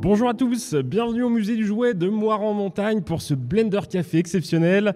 Bonjour à tous, bienvenue au musée du jouet de Moirans-Montagne pour ce Blender Café exceptionnel.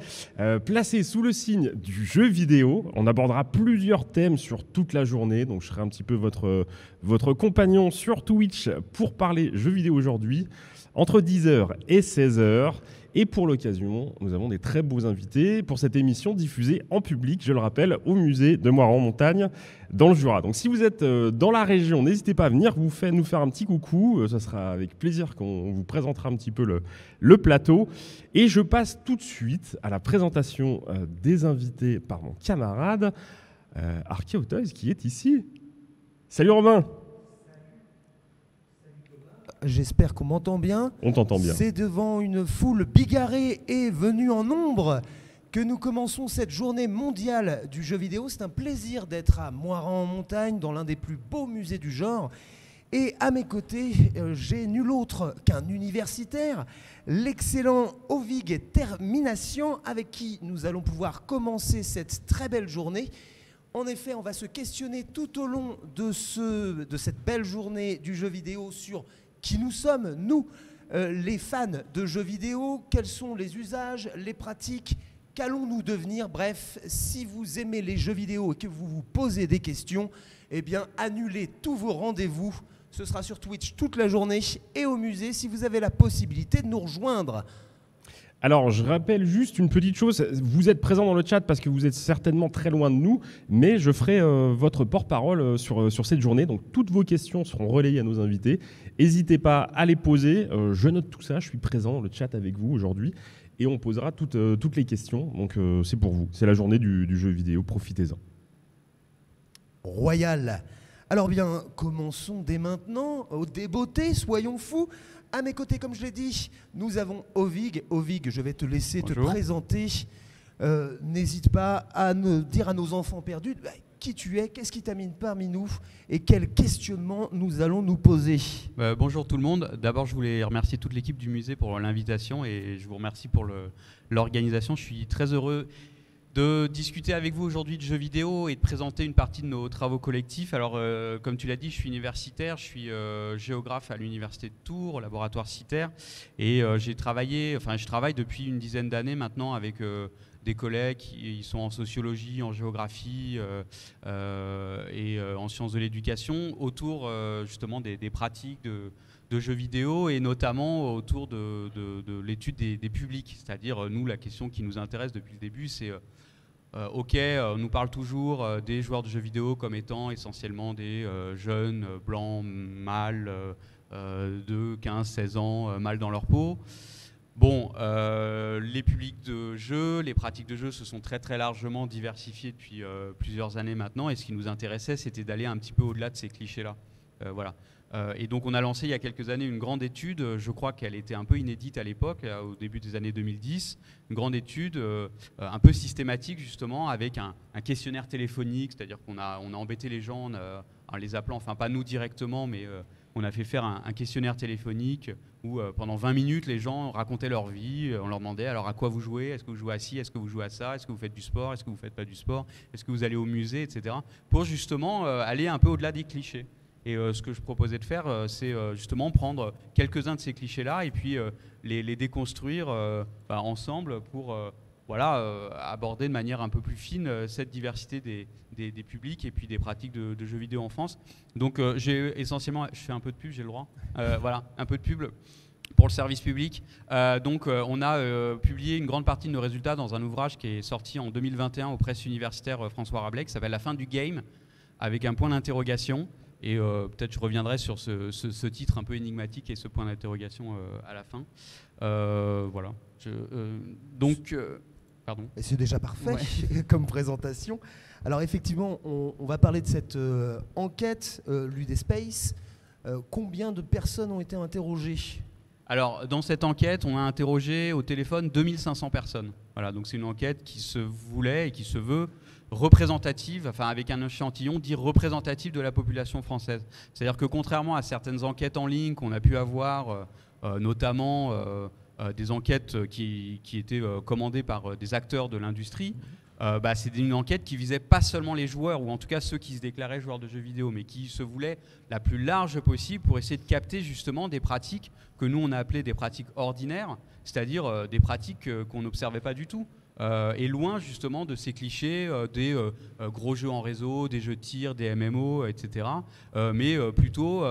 Placé sous le signe du jeu vidéo, on abordera plusieurs thèmes sur toute la journée, donc je serai un petit peu votre compagnon sur Twitch pour parler jeux vidéo aujourd'hui, entre 10h et 16h. Et pour l'occasion, nous avons des très beaux invités pour cette émission diffusée en public, je le rappelle, au musée de Moirans-Montagne dans le Jura. Donc si vous êtes dans la région, n'hésitez pas à venir nous faire un petit coucou. Ce sera avec plaisir qu'on vous présentera un petit peu le plateau. Et je passe tout de suite à la présentation des invités par mon camarade Archaeotoys qui est ici. Salut Romain. J'espère qu'on m'entend bien. On t'entend bien. C'est devant une foule bigarrée et venue en nombre que nous commençons cette journée mondiale du jeu vidéo. C'est un plaisir d'être à Moirans-en-Montagne, dans l'un des plus beaux musées du genre. Et à mes côtés, j'ai nul autre qu'un universitaire, l'excellent Ovig Termination, avec qui nous allons pouvoir commencer cette très belle journée. En effet, on va se questionner tout au long de cette belle journée du jeu vidéo sur qui nous sommes, nous, les fans de jeux vidéo, quels sont les usages, les pratiques, qu'allons-nous devenir? Bref, si vous aimez les jeux vidéo et que vous vous posez des questions, eh bien, annulez tous vos rendez-vous. Ce sera sur Twitch toute la journée et au musée si vous avez la possibilité de nous rejoindre. Alors, je rappelle juste une petite chose. Vous êtes présent dans le chat parce que vous êtes certainement très loin de nous, mais je ferai votre porte-parole sur cette journée. Donc, toutes vos questions seront relayées à nos invités. N'hésitez pas à les poser. Je note tout ça. Je suis présent dans le chat avec vous aujourd'hui et on posera toutes les questions. Donc, c'est pour vous. C'est la journée du jeu vidéo. Profitez-en. Royal. Alors bien, commençons dès maintenant au débeauté, soyons fous. À mes côtés, comme je l'ai dit, nous avons Ovig. Ovig, je vais te laisser te présenter. N'hésite pas à dire à nos enfants perdus qui tu es, qu'est-ce qui t'amène parmi nous et quels questionnements nous allons nous poser. Bonjour tout le monde. D'abord, je voulais remercier toute l'équipe du musée pour l'invitation et je vous remercie pour l'organisation. Je suis très heureux de discuter avec vous aujourd'hui de jeux vidéo et de présenter une partie de nos travaux collectifs. Alors, comme tu l'as dit, je suis universitaire, je suis géographe à l'université de Tours, au laboratoire CITER, et je travaille depuis une dizaine d'années maintenant avec des collègues qui sont en sociologie, en géographie et en sciences de l'éducation autour justement des pratiques de jeux vidéo et notamment autour de l'étude des publics. C'est-à-dire, nous, la question qui nous intéresse depuis le début, c'est on nous parle toujours des joueurs de jeux vidéo comme étant essentiellement des jeunes, blancs, mâles, de 15, 16 ans, mal dans leur peau. Bon, les publics de jeu, les pratiques de jeu se sont très très largement diversifiées depuis plusieurs années maintenant et ce qui nous intéressait, c'était d'aller un petit peu au-delà de ces clichés-là. Voilà. Et donc on a lancé il y a quelques années une grande étude, je crois qu'elle était un peu inédite à l'époque, au début des années 2010, une grande étude un peu systématique justement avec un questionnaire téléphonique, c'est-à-dire qu'on a embêté les gens en les appelant, enfin pas nous directement, mais on a fait faire un questionnaire téléphonique où pendant 20 minutes les gens racontaient leur vie, on leur demandait alors à quoi vous jouez, est-ce que vous jouez à ci, est-ce que vous jouez à ça, est-ce que vous faites du sport, est-ce que vous ne faites pas du sport, est-ce que vous allez au musée, etc. pour justement aller un peu au-delà des clichés. Et ce que je proposais de faire, c'est justement prendre quelques-uns de ces clichés-là et puis les déconstruire ensemble pour aborder de manière un peu plus fine cette diversité des publics et puis des pratiques de jeux vidéo en France. Donc j'ai essentiellement, je fais un peu de pub, j'ai le droit, voilà, un peu de pub pour le service public. On a publié une grande partie de nos résultats dans un ouvrage qui est sorti en 2021 aux presses universitaires François Rabelais, qui s'appelle La fin du game, avec un point d'interrogation. Et peut-être je reviendrai sur ce titre un peu énigmatique et ce point d'interrogation à la fin. Voilà. Pardon. C'est déjà parfait comme présentation. Alors effectivement, on va parler de cette enquête Ludespace. Combien de personnes ont été interrogées ? Alors, dans cette enquête, on a interrogé au téléphone 2500 personnes. Voilà, donc c'est une enquête qui se voulait et qui se veut représentative, enfin avec un échantillon dit représentatif de la population française. C'est-à-dire que contrairement à certaines enquêtes en ligne qu'on a pu avoir, notamment des enquêtes qui étaient commandées par des acteurs de l'industrie, C'était une enquête qui visait pas seulement les joueurs, ou en tout cas ceux qui se déclaraient joueurs de jeux vidéo, mais qui se voulait la plus large possible pour essayer de capter justement des pratiques que nous on a appelées des pratiques ordinaires, c'est-à-dire des pratiques qu'on n'observait pas du tout. Et loin justement de ces clichés des gros jeux en réseau, des jeux de tir, des MMO, etc. Mais plutôt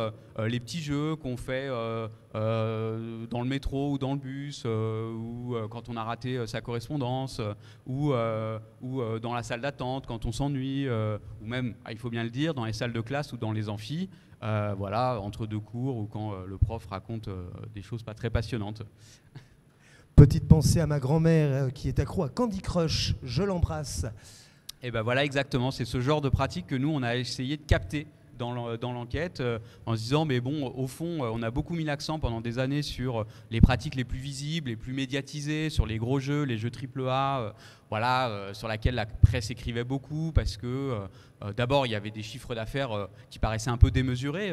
les petits jeux qu'on fait dans le métro ou dans le bus, ou quand on a raté sa correspondance, ou dans la salle d'attente quand on s'ennuie, ou même, il faut bien le dire, dans les salles de classe ou dans les amphis, voilà, entre deux cours ou quand le prof raconte des choses pas très passionnantes. Petite pensée à ma grand-mère qui est accro à Candy Crush, je l'embrasse. Et ben voilà, exactement, c'est ce genre de pratique que nous on a essayé de capter dans l'enquête, en se disant mais bon, au fond on a beaucoup mis l'accent pendant des années sur les pratiques les plus visibles, les plus médiatisées, sur les gros jeux, les jeux AAA, sur laquelle la presse écrivait beaucoup parce que d'abord il y avait des chiffres d'affaires qui paraissaient un peu démesurés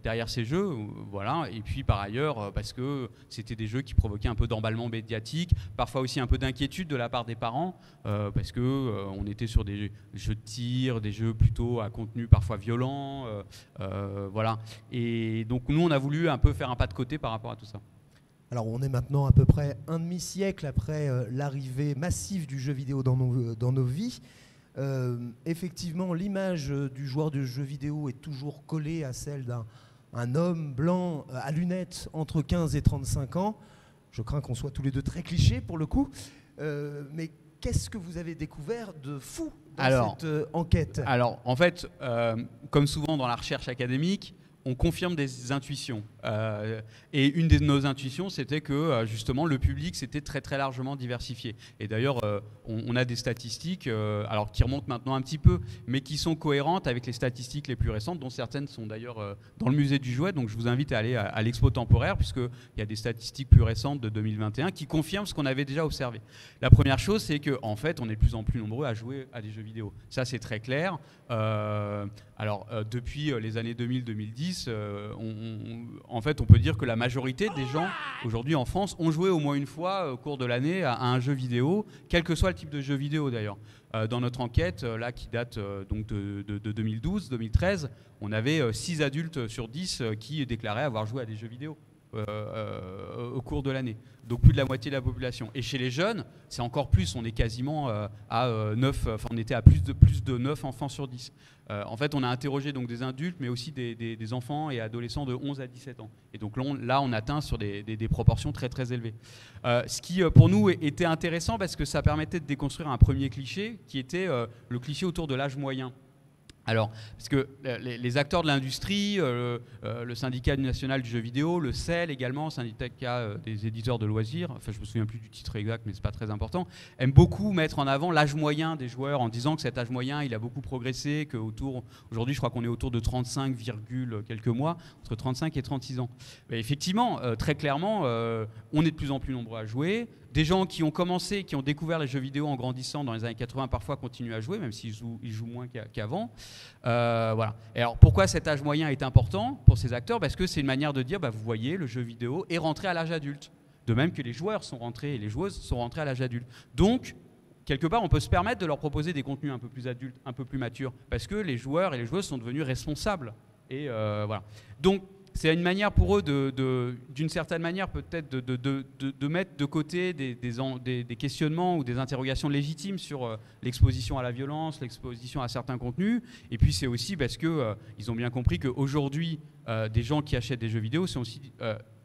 derrière ces jeux, voilà, et puis par ailleurs parce que c'était des jeux qui provoquaient un peu d'emballement médiatique, parfois aussi un peu d'inquiétude de la part des parents parce que on était sur des jeux de tir, des jeux plutôt à contenu parfois violent, voilà, et donc nous on a voulu un peu faire un pas de côté par rapport à tout ça. Alors on est maintenant à peu près un demi-siècle après l'arrivée massive du jeu vidéo dans nos vies. Effectivement, l'image du joueur de jeu vidéo est toujours collée à celle d'un homme blanc à lunettes entre 15 et 35 ans. Je crains qu'on soit tous les deux très clichés pour le coup. Mais qu'est-ce que vous avez découvert de fou dans cette enquête? Alors, en fait, comme souvent dans la recherche académique, on confirme des intuitions. Et une de nos intuitions, c'était que justement le public s'était très très largement diversifié. Et d'ailleurs, on a des statistiques, alors qui remontent maintenant un petit peu, mais qui sont cohérentes avec les statistiques les plus récentes, dont certaines sont d'ailleurs dans le musée du jouet. Donc je vous invite à aller à l'expo temporaire, puisqu'il y a des statistiques plus récentes de 2021 qui confirment ce qu'on avait déjà observé. La première chose, c'est qu'en fait, on est de plus en plus nombreux à jouer à des jeux vidéo. Ça, c'est très clair. Depuis les années 2000-2010, en fait, on peut dire que la majorité des gens aujourd'hui en France ont joué au moins une fois au cours de l'année à un jeu vidéo, quel que soit le type de jeu vidéo d'ailleurs. Dans notre enquête, là, qui date donc de 2012-2013, on avait 6 adultes sur 10 qui déclaraient avoir joué à des jeux vidéo au cours de l'année. Donc plus de la moitié de la population. Et chez les jeunes, c'est encore plus, on est quasiment à 9, enfin on était à plus de 9 enfants sur 10. En fait, on a interrogé donc des adultes, mais aussi des enfants et adolescents de 11 à 17 ans. Et donc là, on atteint sur des proportions très très élevées. Ce qui, pour nous, était intéressant parce que ça permettait de déconstruire un premier cliché, qui était le cliché autour de l'âge moyen. Alors, parce que les acteurs de l'industrie, le syndicat national du jeu vidéo, le CEL également, syndicat des éditeurs de loisirs, enfin je me souviens plus du titre exact, mais c'est pas très important, aiment beaucoup mettre en avant l'âge moyen des joueurs en disant que cet âge moyen, il a beaucoup progressé, aujourd'hui je crois qu'on est autour de 35, quelques mois, entre 35 et 36 ans. Mais effectivement, très clairement, on est de plus en plus nombreux à jouer. Des gens qui ont commencé, qui ont découvert les jeux vidéo en grandissant dans les années 80, parfois continuent à jouer, même s'ils jouent moins qu'avant. Voilà. Et alors, pourquoi cet âge moyen est important pour ces acteurs? Parce que c'est une manière de dire, vous voyez, le jeu vidéo est rentré à l'âge adulte. De même que les joueurs sont rentrés et les joueuses sont rentrées à l'âge adulte. Donc, quelque part, on peut se permettre de leur proposer des contenus un peu plus adultes, un peu plus matures, parce que les joueurs et les joueuses sont devenus responsables. Et voilà. Donc, c'est une manière pour eux, d'une certaine manière, peut-être de mettre de côté des questionnements ou des interrogations légitimes sur l'exposition à la violence, l'exposition à certains contenus. Et puis c'est aussi parce qu'ils ont bien compris qu'aujourd'hui, des gens qui achètent des jeux vidéo sont aussi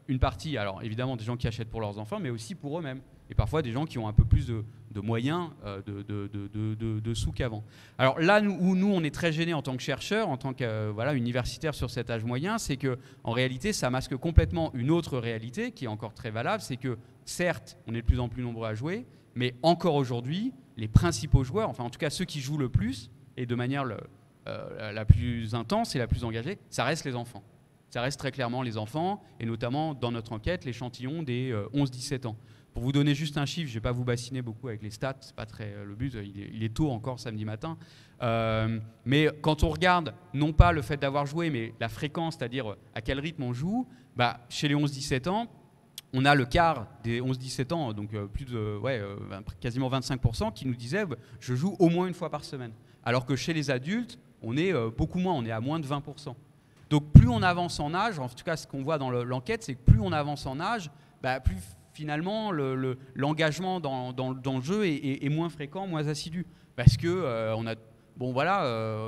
une partie, alors évidemment des gens qui achètent pour leurs enfants, mais aussi pour eux-mêmes. Et parfois des gens qui ont un peu plus de moyens, de sous qu'avant. Alors là où nous on est très gênés en tant que chercheurs, en tant qu'universitaires sur cet âge moyen, c'est qu'en réalité ça masque complètement une autre réalité qui est encore très valable, c'est que certes on est de plus en plus nombreux à jouer, mais encore aujourd'hui les principaux joueurs, enfin en tout cas ceux qui jouent le plus et de manière la plus intense et la plus engagée, ça reste les enfants. Ça reste très clairement les enfants, et notamment dans notre enquête, l'échantillon des 11-17 ans. Pour vous donner juste un chiffre, je ne vais pas vous bassiner beaucoup avec les stats, c'est pas très le but, il est tôt encore samedi matin. Mais quand on regarde, non pas le fait d'avoir joué, mais la fréquence, c'est-à-dire à quel rythme on joue, chez les 11-17 ans, on a le quart des 11-17 ans, donc plus de, quasiment 25%, qui nous disaient je joue au moins une fois par semaine. Alors que chez les adultes, on est beaucoup moins, on est à moins de 20%. Donc plus on avance en âge, en tout cas ce qu'on voit dans l'enquête, c'est que plus on avance en âge, plus finalement l'engagement dans le jeu est moins fréquent, moins assidu. Parce que on a,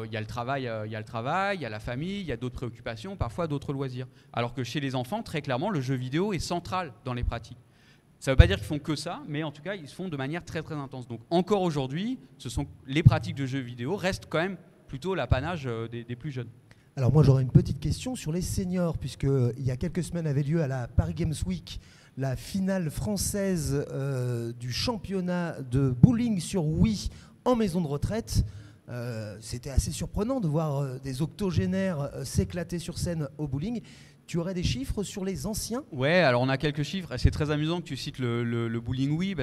il y a le travail, il y a la famille, il y a d'autres préoccupations, parfois d'autres loisirs. Alors que chez les enfants, très clairement, le jeu vidéo est central dans les pratiques. Ça ne veut pas dire qu'ils font que ça, mais en tout cas, ils se font de manière très très intense. Donc encore aujourd'hui, les pratiques de jeux vidéo restent quand même plutôt l'apanage des plus jeunes. Alors moi j'aurais une petite question sur les seniors, puisque il y a quelques semaines avait lieu à la Paris Games Week la finale française du championnat de bowling sur Wii en maison de retraite. C'était assez surprenant de voir des octogénaires s'éclater sur scène au bowling. Tu aurais des chiffres sur les anciens ? Ouais, alors on a quelques chiffres. C'est très amusant que tu cites le bowling Wii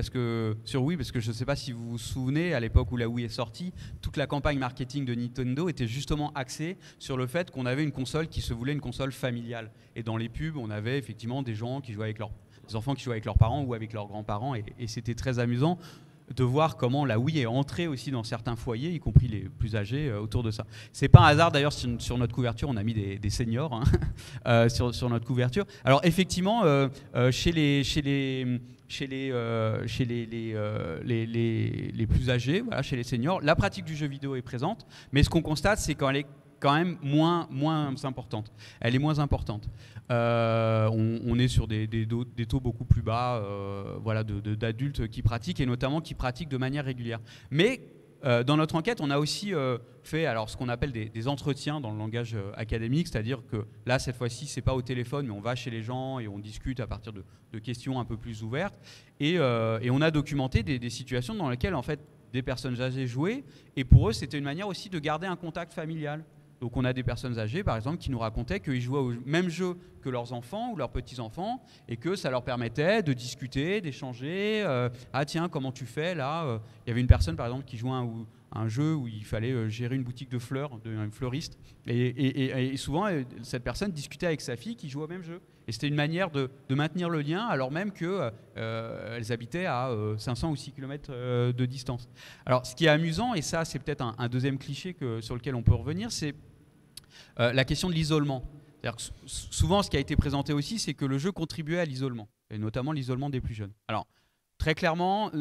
sur Wii, parce que je ne sais pas si vous vous souvenez, à l'époque où la Wii est sortie, toute la campagne marketing de Nintendo était justement axée sur le fait qu'on avait une console qui se voulait une console familiale. Et dans les pubs, on avait effectivement des enfants qui jouaient avec leurs parents ou avec leurs grands-parents, et c'était très amusant de voir comment la Wii est entrée aussi dans certains foyers, y compris les plus âgés, autour de ça. C'est pas un hasard d'ailleurs, sur notre couverture, on a mis des seniors sur notre couverture. Alors effectivement, chez les plus âgés, voilà, chez les seniors, la pratique du jeu vidéo est présente, mais ce qu'on constate, c'est qu'elle est quand même moins importante. Elle est moins importante. On est sur des taux beaucoup plus bas d'adultes qui pratiquent, et notamment qui pratiquent de manière régulière. Mais dans notre enquête, on a aussi fait ce qu'on appelle des entretiens dans le langage académique, c'est-à-dire que là, cette fois-ci, c'est pas au téléphone, mais on va chez les gens et on discute à partir de questions un peu plus ouvertes. Et on a documenté des situations dans lesquelles, en fait, des personnes âgées jouaient, et pour eux, c'était une manière aussi de garder un contact familial. Donc on a des personnes âgées, par exemple, qui nous racontaient qu'ils jouaient au même jeu que leurs enfants ou leurs petits-enfants, et que ça leur permettait de discuter, d'échanger. Ah tiens, comment tu fais là ? Il y avait une personne, par exemple, qui jouait un jeu où il fallait gérer une boutique de fleurs, un fleuriste. Et souvent, cette personne discutait avec sa fille qui jouait au même jeu. Et c'était une manière de maintenir le lien, alors même qu'elles habitaient à 500 ou 6 km de distance. Alors ce qui est amusant, et ça c'est peut-être un deuxième cliché sur lequel on peut revenir, c'est la question de l'isolement. C'est-à-dire que souvent, ce qui a été présenté aussi, c'est que le jeu contribuait à l'isolement, et notamment l'isolement des plus jeunes. Alors, très clairement,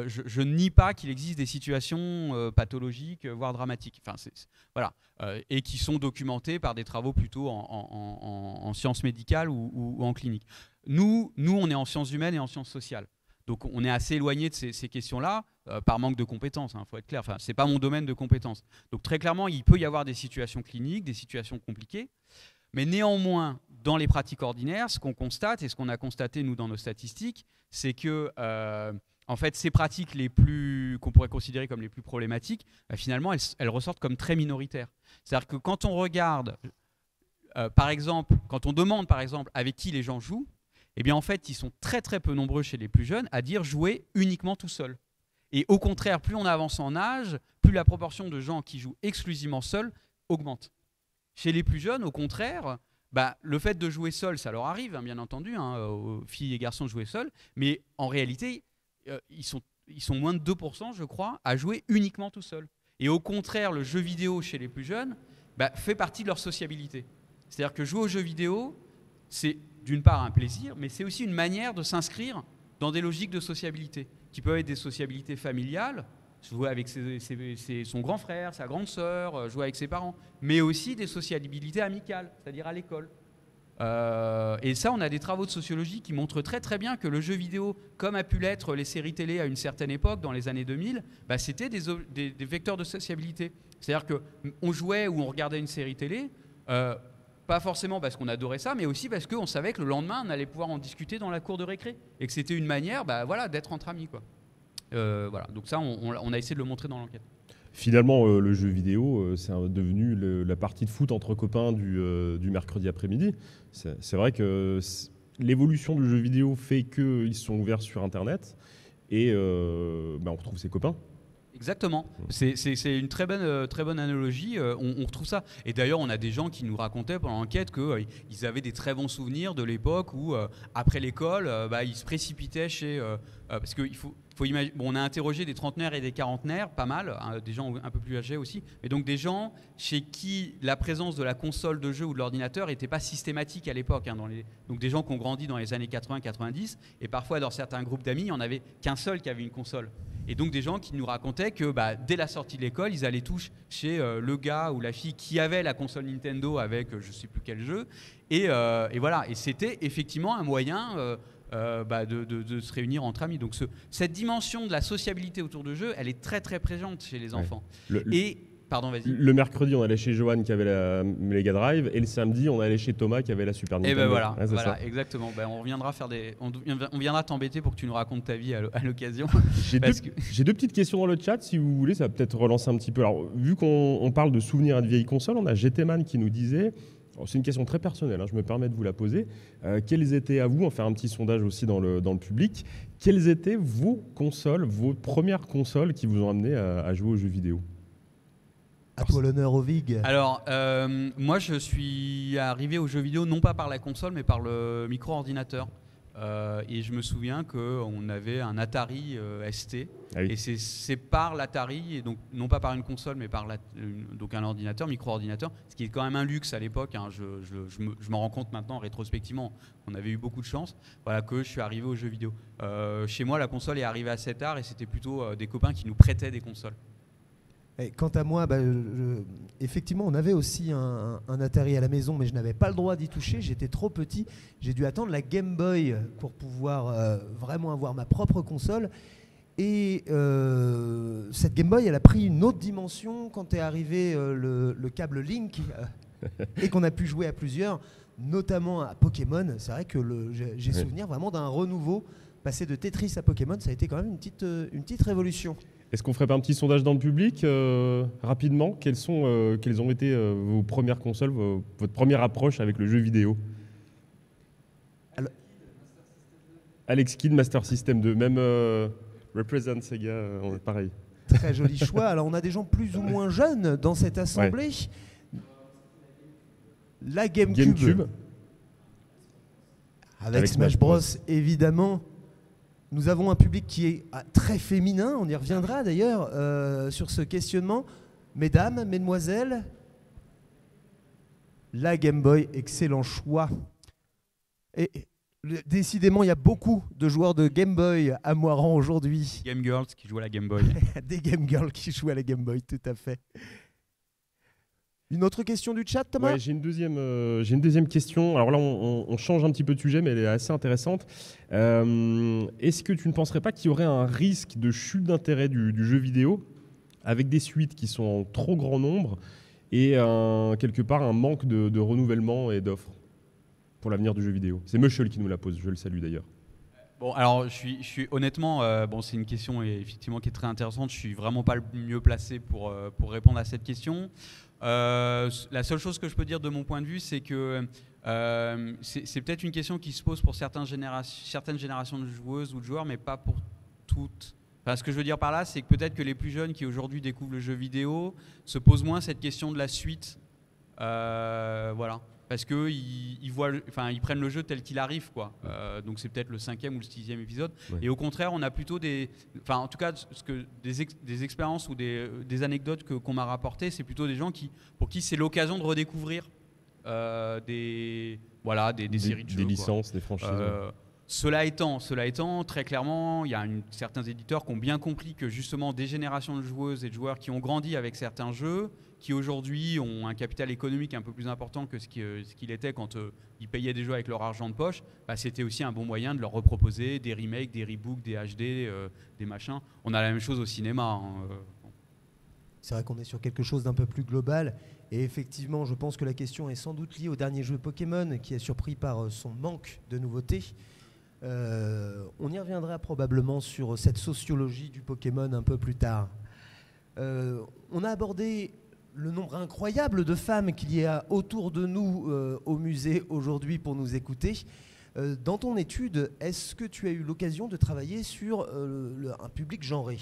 je ne nie pas qu'il existe des situations pathologiques, voire dramatiques, et qui sont documentées par des travaux plutôt en sciences médicales ou en clinique. Nous, on est en sciences humaines et en sciences sociales. Donc on est assez éloigné de ces questions-là par manque de compétences, faut être clair. Ce n'est pas mon domaine de compétences. Donc très clairement, il peut y avoir des situations cliniques, des situations compliquées. Mais néanmoins, dans les pratiques ordinaires, ce qu'on constate, et ce qu'on a constaté nous dans nos statistiques, c'est que en fait, ces pratiques qu'on pourrait considérer comme les plus problématiques, finalement, elles ressortent comme très minoritaires. C'est-à-dire que quand on regarde, par exemple, quand on demande par exemple avec qui les gens jouent, eh bien en fait, ils sont très très peu nombreux chez les plus jeunes à dire jouer uniquement tout seul. Et au contraire, plus on avance en âge, plus la proportion de gens qui jouent exclusivement seuls augmente. Chez les plus jeunes, au contraire, le fait de jouer seul, ça leur arrive, bien entendu, aux filles et garçons de jouer seuls, mais en réalité, ils sont moins de 2%, je crois, à jouer uniquement tout seul. Et au contraire, le jeu vidéo chez les plus jeunes fait partie de leur sociabilité. C'est-à-dire que jouer aux jeux vidéo, c'est d'une part un plaisir, mais c'est aussi une manière de s'inscrire dans des logiques de sociabilité, qui peuvent être des sociabilités familiales, jouer avec son grand frère, sa grande sœur, jouer avec ses parents, mais aussi des sociabilités amicales, c'est-à-dire à l'école. Et ça, on a des travaux de sociologie qui montrent très très bien que le jeu vidéo, comme a pu l'être les séries télé à une certaine époque, dans les années 2000, c'était des vecteurs de sociabilité. C'est-à-dire qu'on jouait ou on regardait une série télé, pas forcément parce qu'on adorait ça, mais aussi parce qu'on savait que le lendemain, on allait pouvoir en discuter dans la cour de récré, et que c'était une manière d'être entre amis, quoi. Donc ça, on a essayé de le montrer dans l'enquête. Finalement, le jeu vidéo, c'est devenu la partie de foot entre copains du mercredi après-midi. C'est vrai que l'évolution du jeu vidéo fait qu'ils sont ouverts sur Internet et on retrouve ses copains. Exactement. C'est une très bonne analogie. On retrouve ça. Et d'ailleurs, on a des gens qui nous racontaient pendant l'enquête qu'ils avaient des très bons souvenirs de l'époque où, après l'école, ils se précipitaient chez... parce qu'il faut imaginer... Bon, on a interrogé des trentenaires et des quarantenaires, pas mal, hein, des gens un peu plus âgés aussi, mais donc des gens chez qui la présence de la console de jeu ou de l'ordinateur n'était pas systématique à l'époque. Hein, donc des gens qui ont grandi dans les années 80-90, et parfois dans certains groupes d'amis, il n'y en avait qu'un seul qui avait une console. Et donc des gens qui nous racontaient que dès la sortie de l'école, ils allaient tous chez le gars ou la fille qui avait la console Nintendo avec je ne sais plus quel jeu. Et voilà, et c'était effectivement un moyen de se réunir entre amis. Donc cette dimension de la sociabilité autour de jeux, elle est très très présente chez les enfants. Pardon, vas-y. Le mercredi, on allait chez Johan qui avait la Mega Drive, et le samedi, on allait chez Thomas qui avait la Super Nintendo. Et voilà, exactement. On viendra t'embêter pour que tu nous racontes ta vie à l'occasion. J'ai deux petites questions dans le chat, si vous voulez, ça va peut-être relancer un petit peu. Alors, vu qu'on parle de souvenirs de vieilles consoles, on a GTman qui nous disait, c'est une question très personnelle, hein, je me permets de vous la poser, quelles étaient à vous, on va faire un petit sondage aussi dans le public, quelles étaient vos consoles, vos premières consoles qui vous ont amené à jouer aux jeux vidéo? À toi l'honneur, Ovig. Alors, moi, je suis arrivé aux jeux vidéo non pas par la console, mais par le micro-ordinateur. Et je me souviens qu'on avait un Atari ST. Ah oui. Et c'est par l'Atari, et donc non pas par une console, mais par donc un ordinateur, micro-ordinateur, ce qui est quand même un luxe à l'époque. Hein, je m'en rends compte maintenant, rétrospectivement. On avait eu beaucoup de chance, voilà, que je suis arrivé aux jeux vidéo. Chez moi, la console est arrivée assez tard, et c'était plutôt des copains qui nous prêtaient des consoles. Et quant à moi, effectivement, on avait aussi un Atari à la maison, mais je n'avais pas le droit d'y toucher. J'étais trop petit. J'ai dû attendre la Game Boy pour pouvoir vraiment avoir ma propre console. Et cette Game Boy, elle a pris une autre dimension quand est arrivé le câble Link et qu'on a pu jouer à plusieurs, notamment à Pokémon. C'est vrai que j'ai souvenir vraiment d'un renouveau. Passer de Tetris à Pokémon, ça a été quand même une petite révolution. Est-ce qu'on ferait pas un petit sondage dans le public rapidement? Quelles ont été vos premières consoles, votre première approche avec le jeu vidéo? Alex Kidd, Master System 2, même Represent Sega, pareil. Très joli choix. Alors on a des gens plus ou moins jeunes dans cette assemblée. Ouais. La GameCube. Avec Smash Bros, évidemment. Nous avons un public qui est très féminin, on y reviendra d'ailleurs sur ce questionnement. Mesdames, mesdemoiselles, la Game Boy, excellent choix. Et décidément, il y a beaucoup de joueurs de Game Boy à Moirans aujourd'hui. Game Girls qui jouent à la Game Boy. Des Game Girls qui jouent à la Game Boy, tout à fait. Une autre question du chat, Thomas? Ouais, j'ai une deuxième question. Alors là, on change un petit peu de sujet, mais elle est assez intéressante. Est-ce que tu ne penserais pas qu'il y aurait un risque de chute d'intérêt du jeu vidéo avec des suites qui sont en trop grand nombre et quelque part un manque de renouvellement et d'offres pour l'avenir du jeu vidéo? C'est Mushel qui nous la pose, je le salue d'ailleurs. Bon, alors je suis honnêtement, c'est une question effectivement qui est très intéressante. Je suis vraiment pas le mieux placé pour répondre à cette question. La seule chose que je peux dire de mon point de vue, c'est que c'est peut-être une question qui se pose pour certaines générations de joueuses ou de joueurs, mais pas pour toutes. Enfin, ce que je veux dire par là, c'est que peut-être que les plus jeunes qui aujourd'hui découvrent le jeu vidéo se posent moins cette question de la suite. Voilà. Parce qu'ils prennent le jeu tel qu'il arrive, quoi. Donc c'est peut-être le 5e ou le 6e épisode. Ouais. Et au contraire, on a plutôt des expériences ou des anecdotes qu'on m'a rapportées, c'est plutôt des gens pour qui c'est l'occasion de redécouvrir des séries de jeux. Des licences, quoi. Des franchises. Cela étant, très clairement, il y a certains éditeurs qui ont bien compris que justement des générations de joueuses et de joueurs qui ont grandi avec certains jeux, qui aujourd'hui ont un capital économique un peu plus important que ce qu'il était quand ils payaient des jeux avec leur argent de poche, c'était aussi un bon moyen de leur reproposer des remakes, des rebooks, des HD, des machins. On a la même chose au cinéma. C'est vrai qu'on est sur quelque chose d'un peu plus global. Et effectivement, je pense que la question est sans doute liée au dernier jeu Pokémon, qui est surpris par son manque de nouveautés. On y reviendra probablement sur cette sociologie du Pokémon un peu plus tard. On a abordé le nombre incroyable de femmes qu'il y a autour de nous au musée aujourd'hui pour nous écouter. Dans ton étude, est-ce que tu as eu l'occasion de travailler sur un public genré ?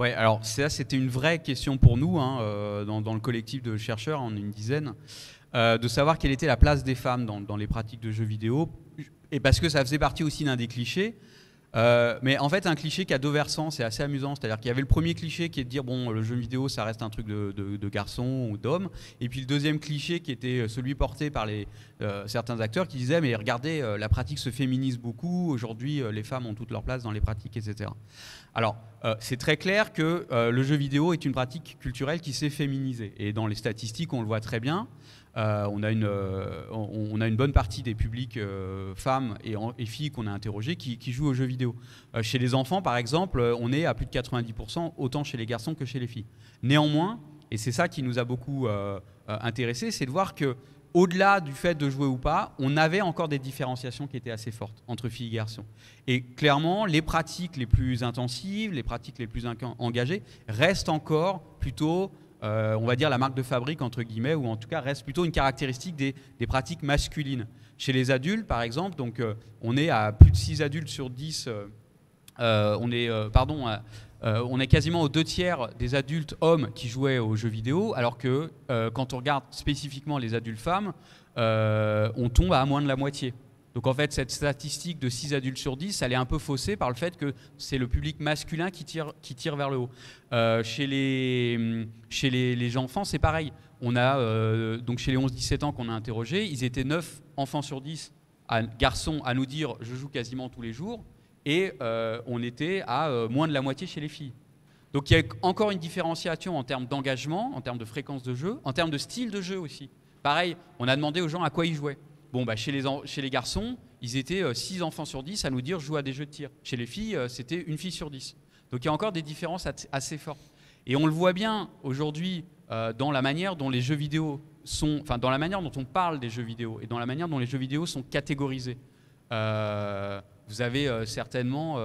Ouais, alors ça, c'était une vraie question pour nous, hein, dans le collectif de chercheurs, on est une dizaine, de savoir quelle était la place des femmes dans les pratiques de jeux vidéo, et parce que ça faisait partie aussi d'un des clichés. Mais en fait, un cliché qui a deux versants, c'est assez amusant. C'est-à-dire qu'il y avait le premier cliché qui est de dire bon, le jeu vidéo, ça reste un truc de garçon ou d'homme. Et puis le deuxième cliché qui était celui porté par certains acteurs qui disaient mais regardez, la pratique se féminise beaucoup. Aujourd'hui, les femmes ont toute leur place dans les pratiques, etc. Alors, c'est très clair que le jeu vidéo est une pratique culturelle qui s'est féminisée. Et dans les statistiques, on le voit très bien. On a une bonne partie des publics femmes et filles qu'on a interrogés qui jouent aux jeux vidéo. Chez les enfants, par exemple, on est à plus de 90%, autant chez les garçons que chez les filles. Néanmoins, et c'est ça qui nous a beaucoup intéressés, c'est de voir que au-delà du fait de jouer ou pas, on avait encore des différenciations qui étaient assez fortes entre filles et garçons. Et clairement, les pratiques les plus intensives, les pratiques les plus engagées restent encore plutôt on va dire la marque de fabrique entre guillemets, ou en tout cas reste plutôt une caractéristique des pratiques masculines. Chez les adultes par exemple, donc, on est à plus de 6 adultes sur 10, on est quasiment aux 2/3 des adultes hommes qui jouaient aux jeux vidéo, alors que quand on regarde spécifiquement les adultes femmes, on tombe à moins de la moitié. Donc en fait, cette statistique de 6 adultes sur 10, elle est un peu faussée par le fait que c'est le public masculin qui tire vers le haut. Chez les enfants, c'est pareil. On a, donc chez les 11-17 ans qu'on a interrogés, ils étaient 9 enfants sur 10 garçons à nous dire « je joue quasiment tous les jours » et on était à moins de la moitié chez les filles. Donc il y a encore une différenciation en termes d'engagement, en termes de fréquence de jeu, en termes de style de jeu aussi. Pareil, on a demandé aux gens à quoi ils jouaient. Bon, bah, chez les garçons, ils étaient 6 enfants sur 10 à nous dire « je joue à des jeux de tir ». Chez les filles, c'était une fille sur 10. Donc il y a encore des différences assez fortes. Et on le voit bien aujourd'hui dans la manière dont les jeux vidéo sont, enfin dans la manière dont on parle des jeux vidéo et dans la manière dont les jeux vidéo sont catégorisés. Vous avez certainement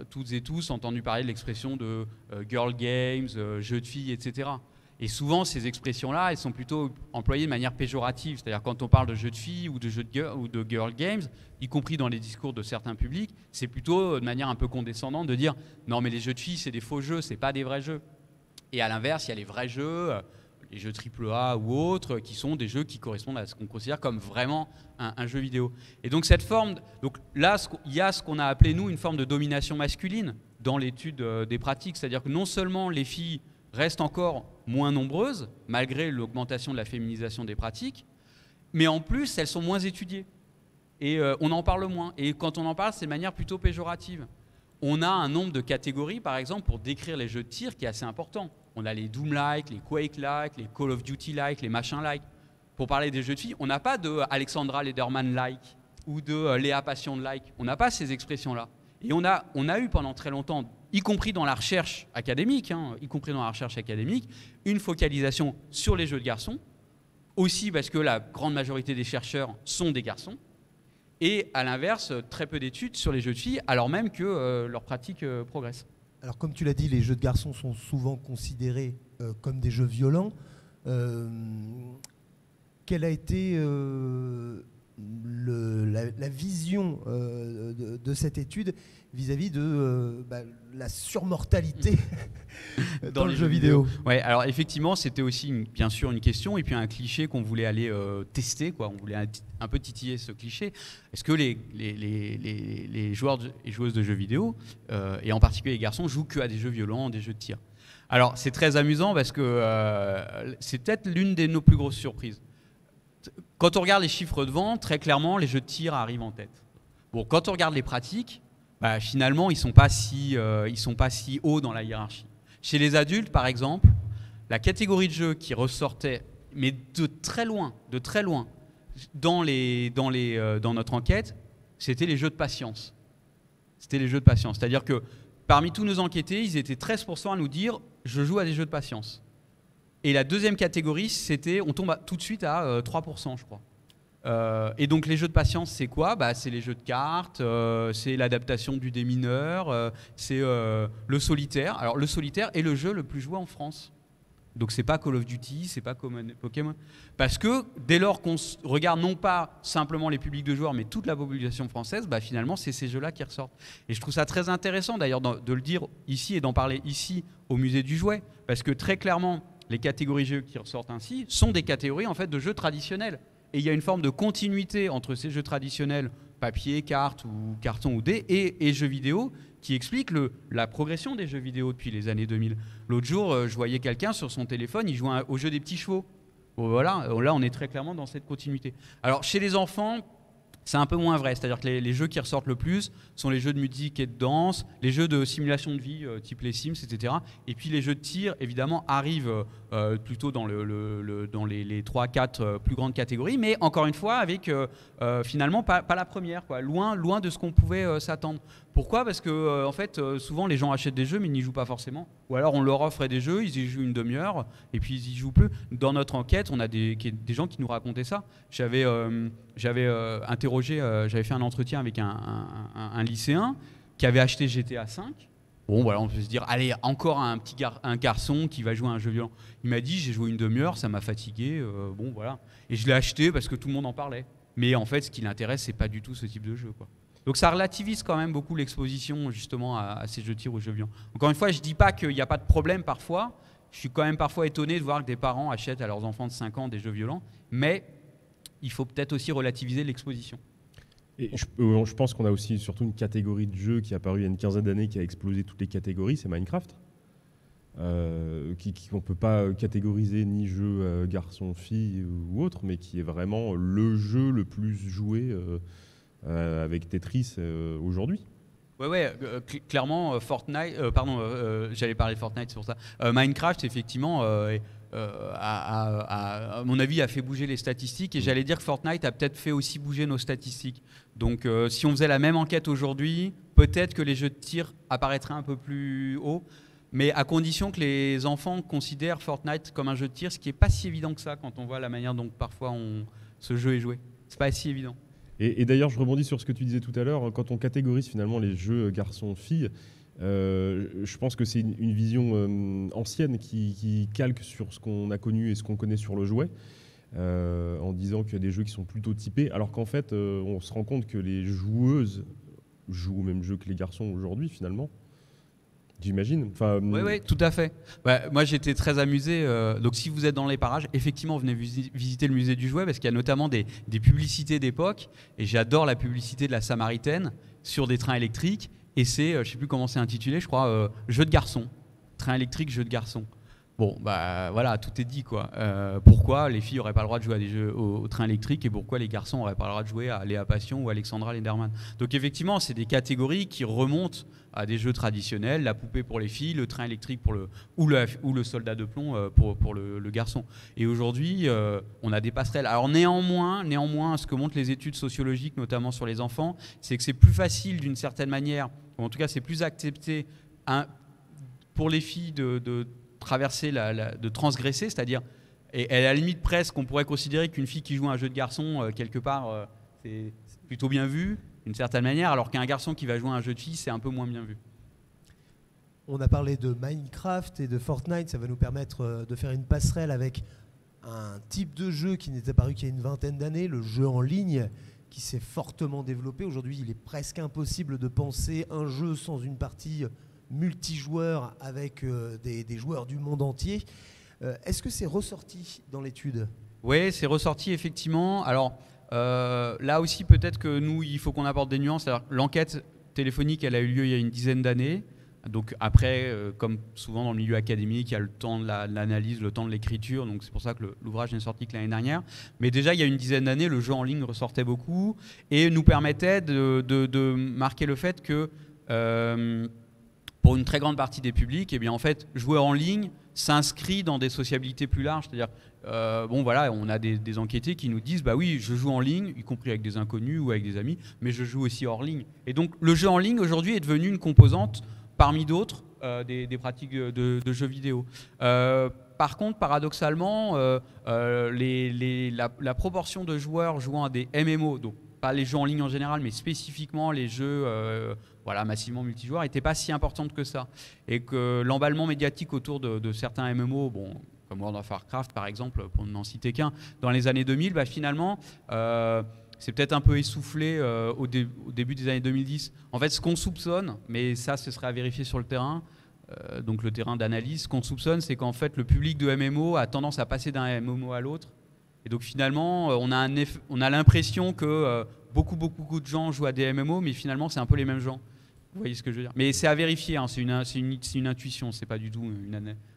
toutes et tous entendu parler de l'expression de girl games, jeux de filles, etc. Et souvent, ces expressions-là, elles sont plutôt employées de manière péjorative. C'est-à-dire quand on parle de jeux de filles ou de jeux de girl games, y compris dans les discours de certains publics, c'est plutôt de manière un peu condescendante de dire « non, mais les jeux de filles, c'est des faux jeux, c'est pas des vrais jeux ». Et à l'inverse, il y a les vrais jeux, les jeux AAA ou autres, qui sont des jeux qui correspondent à ce qu'on considère comme vraiment un jeu vidéo. Et donc cette forme, donc là, il y a ce qu'on a appelé, nous, une forme de domination masculine dans l'étude des pratiques. C'est-à-dire que non seulement les filles restent encore moins nombreuses, malgré l'augmentation de la féminisation des pratiques, mais en plus, elles sont moins étudiées. Et on en parle moins. Et quand on en parle, c'est de manière plutôt péjorative. On a un nombre de catégories, par exemple, pour décrire les jeux de tir qui est assez important. On a les Doom-like, les Quake-like, les Call of Duty-like, les machins-like. Pour parler des jeux de filles, on n'a pas de Alexandra Lederman-like ou de Léa Passion-like. On n'a pas ces expressions-là. Et on a eu pendant très longtemps, y compris dans la recherche académique, une focalisation sur les jeux de garçons, aussi parce que la grande majorité des chercheurs sont des garçons, et à l'inverse, très peu d'études sur les jeux de filles, alors même que leur pratique progresse. Alors comme tu l'as dit, les jeux de garçons sont souvent considérés comme des jeux violents. Quelle a été la vision de cette étude vis-à-vis de la surmortalité dans le jeu vidéo? Ouais, alors effectivement, c'était aussi bien sûr une question et puis un cliché qu'on voulait aller tester, quoi. On voulait un peu titiller ce cliché. Est-ce que les joueurs et joueuses de jeux vidéo, et en particulier les garçons, jouent que à des jeux violents, des jeux de tir? Alors c'est très amusant parce que c'est peut-être l'une de nos plus grosses surprises. Quand on regarde les chiffres de vente, très clairement, les jeux de tir arrivent en tête. Bon, quand on regarde les pratiques, finalement, ils ne sont pas si hauts dans la hiérarchie. Chez les adultes, par exemple, la catégorie de jeux qui ressortait, mais de très loin, dans notre enquête, c'était les jeux de patience. C'était les jeux de patience. C'est-à-dire que parmi tous nos enquêtés, ils étaient 13% à nous dire « je joue à des jeux de patience ». Et la deuxième catégorie, on tombe tout de suite à 3%, je crois. Et donc les jeux de patience, c'est quoi? C'est les jeux de cartes, c'est l'adaptation du démineur, c'est le solitaire. Alors le solitaire est le jeu le plus joué en France. Donc c'est pas Call of Duty, c'est pas Pokémon. Parce que dès lors qu'on regarde non pas simplement les publics de joueurs, mais toute la population française, bah finalement c'est ces jeux-là qui ressortent. Et je trouve ça très intéressant d'ailleurs de le dire ici et d'en parler ici au musée du jouet, parce que très clairement les catégories jeux qui ressortent ainsi sont des catégories en fait de jeux traditionnels. Et il y a une forme de continuité entre ces jeux traditionnels, papier, carte ou carton ou dés, et jeux vidéo, qui explique la progression des jeux vidéo depuis les années 2000. L'autre jour, je voyais quelqu'un sur son téléphone, il jouait au jeu des petits chevaux. Bon, voilà, là on est très clairement dans cette continuité. Alors chez les enfants, c'est un peu moins vrai, c'est-à-dire que les jeux qui ressortent le plus sont les jeux de musique et de danse, les jeux de simulation de vie type les Sims, etc. Et puis les jeux de tir, évidemment, arrivent plutôt dans les 3-4 plus grandes catégories, mais encore une fois, avec finalement pas la première, quoi. Loin de ce qu'on pouvait s'attendre. Pourquoi ? Parce que en fait, souvent les gens achètent des jeux mais ils n'y jouent pas forcément. Ou alors on leur offre des jeux, ils y jouent une demi-heure et puis ils y jouent plus. Dans notre enquête, on a des gens qui nous racontaient ça. J'avais interrogé, j'avais fait un entretien avec un lycéen qui avait acheté GTA V. Bon voilà, on peut se dire, allez, encore un garçon qui va jouer à un jeu violent. Il m'a dit, j'ai joué une demi-heure, ça m'a fatigué, bon voilà. Et je l'ai acheté parce que tout le monde en parlait. Mais en fait, ce qui l'intéresse, c'est pas du tout ce type de jeu, quoi. Donc ça relativise quand même beaucoup l'exposition justement à ces jeux de tir ou jeux violents. Encore une fois, je ne dis pas qu'il n'y a pas de problème parfois. Je suis quand même parfois étonné de voir que des parents achètent à leurs enfants de 5 ans des jeux violents. Mais il faut peut-être aussi relativiser l'exposition. Et je pense qu'on a aussi surtout une catégorie de jeux qui est apparue il y a une quinzaine d'années, qui a explosé toutes les catégories, c'est Minecraft. On ne peut pas catégoriser ni jeu garçon-fille ou autre, mais qui est vraiment le jeu le plus joué avec Tetris aujourd'hui. Ouais, clairement, Fortnite, j'allais parler de Fortnite, c'est pour ça. Minecraft, effectivement, à mon avis, a fait bouger les statistiques, et j'allais dire que Fortnite a peut-être fait aussi bouger nos statistiques. Donc, si on faisait la même enquête aujourd'hui, peut-être que les jeux de tir apparaîtraient un peu plus haut, mais à condition que les enfants considèrent Fortnite comme un jeu de tir, ce qui n'est pas si évident que ça quand on voit la manière dont parfois ce jeu est joué. C'est pas si évident. Et d'ailleurs, je rebondis sur ce que tu disais tout à l'heure, quand on catégorise finalement les jeux garçons-filles, je pense que c'est une vision ancienne qui calque sur ce qu'on a connu et ce qu'on connaît sur le jouet, en disant qu'il y a des jeux qui sont plutôt typés, alors qu'en fait, on se rend compte que les joueuses jouent au même jeu que les garçons aujourd'hui, finalement. J'imagine. Oui, tout à fait. Ouais, moi, j'étais très amusé. Donc, si vous êtes dans les parages, effectivement, venez visiter le musée du jouet, parce qu'il y a notamment des publicités d'époque. Et j'adore la publicité de la Samaritaine sur des trains électriques. Et c'est, je ne sais plus comment c'est intitulé, je crois, jeu de garçon. Train électrique, jeu de garçon. Bon, bah voilà, tout est dit, quoi. Pourquoi les filles n'auraient pas le droit de jouer à des jeux au train électrique, et pourquoi les garçons n'auraient pas le droit de jouer à Léa Passion ou Alexandra Lederman. Donc effectivement, c'est des catégories qui remontent à des jeux traditionnels, la poupée pour les filles, le train électrique ou le soldat de plomb pour le garçon. Et aujourd'hui, on a des passerelles. Alors néanmoins, ce que montrent les études sociologiques, notamment sur les enfants, c'est que c'est plus facile d'une certaine manière, ou en tout cas c'est plus accepté pour les filles de traverser, de transgresser, c'est-à-dire, et à la limite presque, on pourrait considérer qu'une fille qui joue à un jeu de garçon, quelque part, c'est plutôt bien vu, d'une certaine manière, alors qu'un garçon qui va jouer à un jeu de fille, c'est un peu moins bien vu. On a parlé de Minecraft et de Fortnite, ça va nous permettre de faire une passerelle avec un type de jeu qui n'est apparu qu'il y a une vingtaine d'années, le jeu en ligne, qui s'est fortement développé. Aujourd'hui, il est presque impossible de penser un jeu sans une partie multijoueur avec des joueurs du monde entier. Est-ce que c'est ressorti dans l'étude ? Oui, c'est ressorti effectivement. Alors là aussi, peut-être que nous, il faut qu'on apporte des nuances. Alors, l'enquête téléphonique, elle a eu lieu il y a une dizaine d'années. Donc après, comme souvent dans le milieu académique, il y a le temps de l'analyse, le temps de l'écriture. Donc c'est pour ça que l'ouvrage n'est sorti que l'année dernière. Mais déjà, il y a une dizaine d'années, le jeu en ligne ressortait beaucoup et nous permettait de marquer le fait que pour une très grande partie des publics, eh bien, en fait, jouer en ligne s'inscrit dans des sociabilités plus larges. C'est-à-dire, bon, voilà, on a des enquêtés qui nous disent, bah oui, je joue en ligne, y compris avec des inconnus ou avec des amis, mais je joue aussi hors ligne. Et donc, le jeu en ligne, aujourd'hui, est devenu une composante, parmi d'autres, des pratiques de jeux vidéo. Par contre, paradoxalement, la proportion de joueurs jouant à des MMO, donc pas les jeux en ligne en général, mais spécifiquement les jeux massivement multijoueurs, n'était pas si importante que ça. Et que l'emballement médiatique autour de certains MMO, bon, comme World of Warcraft par exemple, pour n'en citer qu'un. Dans les années 2000, finalement, c'est peut-être un peu essoufflé au début des années 2010. En fait, ce qu'on soupçonne, mais ça ce serait à vérifier sur le terrain, donc le terrain d'analyse, ce qu'on soupçonne, c'est qu'en fait le public de MMO a tendance à passer d'un MMO à l'autre. Et donc finalement, on a l'impression que beaucoup de gens jouent à des MMO, mais finalement c'est un peu les mêmes gens. Vous voyez ce que je veux dire? Mais c'est à vérifier, hein, c'est une intuition, c'est pas du tout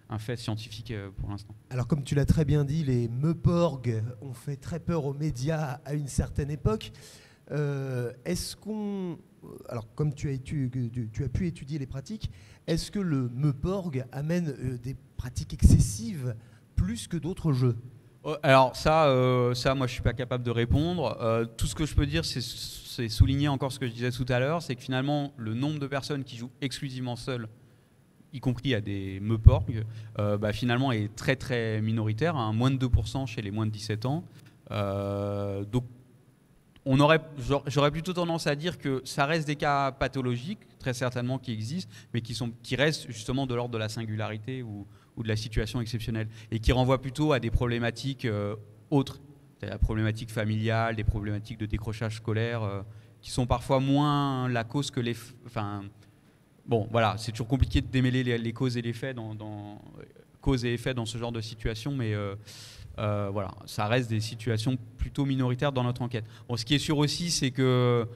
un fait scientifique pour l'instant. Alors comme tu l'as très bien dit, les Meuporg ont fait très peur aux médias à une certaine époque. Est-ce qu'on... Alors comme tu as pu étudier les pratiques, est-ce que le Meuporg amène des pratiques excessives plus que d'autres jeux? Alors ça, moi je suis pas capable de répondre. Tout ce que je peux dire, c'est souligner encore ce que je disais tout à l'heure, c'est que finalement le nombre de personnes qui jouent exclusivement seules, y compris à des Meuporg, finalement est très très minoritaire, hein, moins de 2% chez les moins de 17 ans. Donc j'aurais plutôt tendance à dire que ça reste des cas pathologiques, très certainement qui existent, mais qui restent justement de l'ordre de la singularité ou de la situation exceptionnelle, et qui renvoient plutôt à des problématiques autres, c'est-à-dire la problématique familiale, des problématiques de décrochage scolaire, qui sont parfois moins la cause que les... Bon, voilà, c'est toujours compliqué de démêler les causes et les faits causes et effets dans ce genre de situation, mais voilà, ça reste des situations plutôt minoritaires dans notre enquête. Bon, ce qui est sûr aussi, c'est que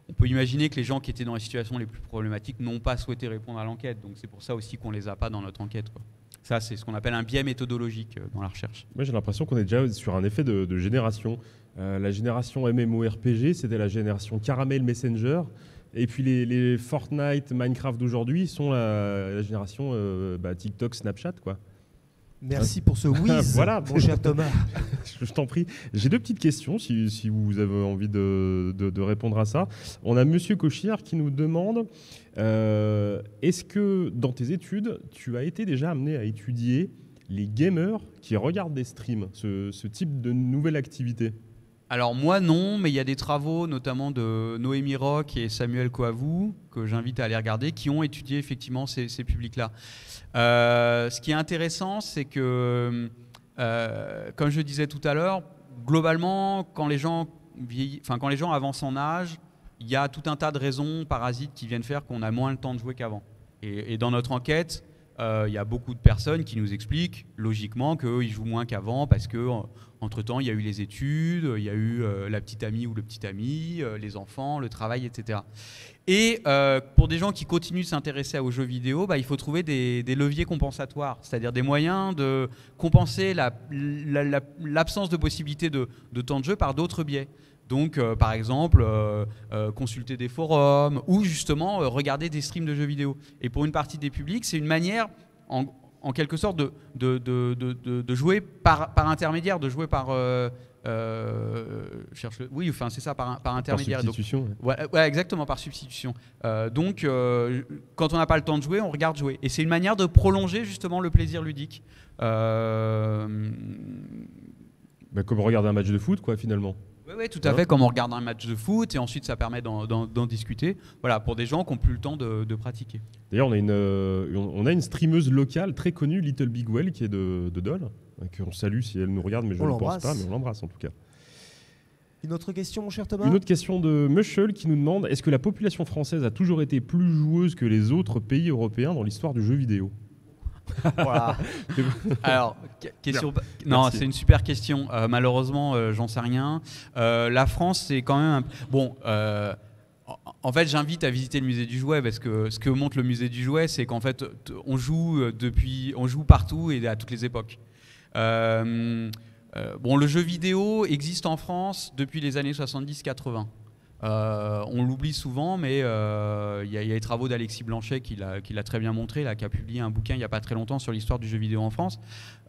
on peut imaginer que les gens qui étaient dans les situations les plus problématiques n'ont pas souhaité répondre à l'enquête, donc c'est pour ça aussi qu'on les a pas dans notre enquête, quoi. Ça, c'est ce qu'on appelle un biais méthodologique dans la recherche. Moi, j'ai l'impression qu'on est déjà sur un effet de génération. La génération MMORPG, c'était la génération Caramel Messenger. Et puis les Fortnite, Minecraft d'aujourd'hui sont la génération TikTok, Snapchat, quoi. Merci pour ce whiz, voilà, mon cher Thomas. Je t'en prie. J'ai deux petites questions, si vous avez envie de répondre à ça. On a Monsieur Cochir qui nous demande est-ce que dans tes études, tu as été déjà amené à étudier les gamers qui regardent des streams, ce type de nouvelle activité? Alors moi non, mais il y a des travaux notamment de Noémie Roch et Samuel Coavou, que j'invite à aller regarder, qui ont étudié effectivement ces publics-là. Ce qui est intéressant, c'est que, comme je disais tout à l'heure, globalement, quand les gens avancent en âge, il y a tout un tas de raisons parasites qui viennent faire qu'on a moins le temps de jouer qu'avant. Et dans notre enquête, il y a beaucoup de personnes qui nous expliquent logiquement qu'ils jouent moins qu'avant parce que entre-temps, il y a eu les études, il y a eu la petite amie ou le petit ami, les enfants, le travail, etc. Et pour des gens qui continuent de s'intéresser aux jeux vidéo, il faut trouver des leviers compensatoires, c'est-à-dire des moyens de compenser l'absence de possibilité de temps de jeu par d'autres biais. Donc, par exemple, consulter des forums ou justement regarder des streams de jeux vidéo. Et pour une partie des publics, c'est une manière, en quelque sorte, de jouer par intermédiaire, de jouer par... oui, enfin, c'est ça, par intermédiaire. Par substitution. Donc, ouais, exactement, par substitution. Donc, quand on n'a pas le temps de jouer, on regarde jouer. Et c'est une manière de prolonger justement le plaisir ludique. Comme regarder un match de foot, quoi, finalement. Oui, tout à fait, comme on regarde un match de foot, et ensuite ça permet d'en discuter. Voilà, pour des gens qui n'ont plus le temps de pratiquer. D'ailleurs, on a une streameuse locale très connue, Little Big Well, qui est de Dole, qu'on salue si elle nous regarde, mais je ne pense pas, mais on l'embrasse en tout cas. Une autre question, mon cher Thomas? Une autre question de Mushel qui nous demande est-ce que la population française a toujours été plus joueuse que les autres pays européens dans l'histoire du jeu vidéo? Voilà. Alors, question. Non, c'est une super question. Malheureusement, j'en sais rien. La France, c'est quand même. Bon, en fait, j'invite à visiter le musée du jouet parce que ce que montre le musée du jouet, c'est qu'en fait, on joue partout et à toutes les époques. Le jeu vidéo existe en France depuis les années 70-80. On l'oublie souvent, mais il y a les travaux d'Alexis Blanchet qui l'a très bien montré, qui a publié un bouquin il n'y a pas très longtemps sur l'histoire du jeu vidéo en France.